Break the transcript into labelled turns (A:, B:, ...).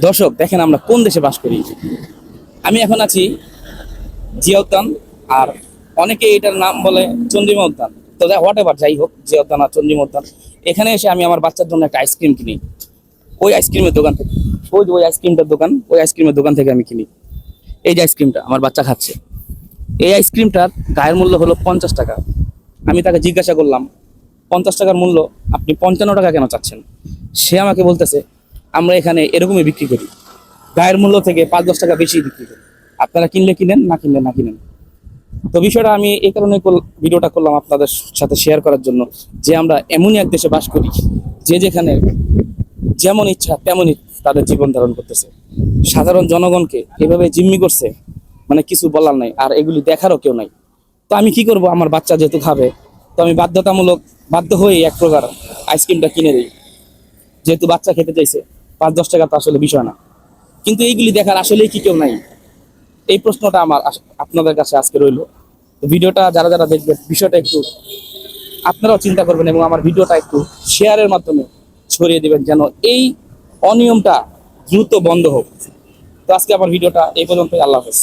A: দর্শক দেখেন আমরা কোন দেশে বাস করি। আমি এখন আছি জিয়া উদ্যান, আর অনেকে এটার নাম বলে চন্দ্রিমা উদ্যান। তো হোয়াট এভার, যাই হোক, জিয়া উদ্যান আর চন্দ্রিমা উদ্যান, এখানে এসে আমি আমার বাচ্চার জন্য একটা আইসক্রিম কিনি ওই আইসক্রিমের দোকান থেকে। ওই যে ওই আইসক্রিমটার দোকান, ওই আইসক্রিমের দোকান থেকে আমি কিনি এই যে আইসক্রিমটা আমার বাচ্চা খাচ্ছে। এই আইসক্রিমটার গায়ের মূল্য হলো 50 টাকা। আমি তাকে জিজ্ঞাসা করলাম, 50 টাকার মূল্য আপনি 55 টাকা কেন চাচ্ছেন? সে আমাকে বলতেছে, আমরা এখানে এরকমই বিক্রি করি, গায়ের মূল্য থেকে 5-10 টাকা বেশি বিক্রি করি, আপনারা কিনলে কিনেন, না কিনলে না কিনেন। তো বিষয়টা আমি এই কারণে ভিডিওটা করলাম আপনাদের সাথে শেয়ার করার জন্য, যে আমরা এমনই এক দেশে বাস করি যে যেখানে যেমন ইচ্ছা তেমনই তাদের জীবন ধারণ করতেছে, সাধারণ জনগণকে এভাবে জিম্মি করছে, মানে কিছু বলার নাই, আর এগুলি দেখারও কেউ নাই। তো আমি কি করব, আমার বাচ্চা যেহেতু খাবে, তো আমি বাধ্য হয়ে এক প্রকার আইসক্রিমটা কিনে দিই, যেহেতু বাচ্চা খেতে চাইছে। 5-10 টাকা তো আসলে বিষয় না, কিন্তু এইগুলি দেখার আসলেই কি কেউ নাই? এই প্রশ্নটা আমার আপনাদের কাছে আজকে রইলো। তো ভিডিওটা যারা যারা দেখবেন, বিষয়টা একটু আপনারাও চিন্তা করবেন এবং আমার ভিডিওটা একটু শেয়ারের মাধ্যমে ছড়িয়ে দিবেন, যেন এই অনিয়মটা দ্রুত বন্ধ হোক। তো আজকে আমার ভিডিওটা এই পর্যন্তই। আল্লাহ হাফেজ।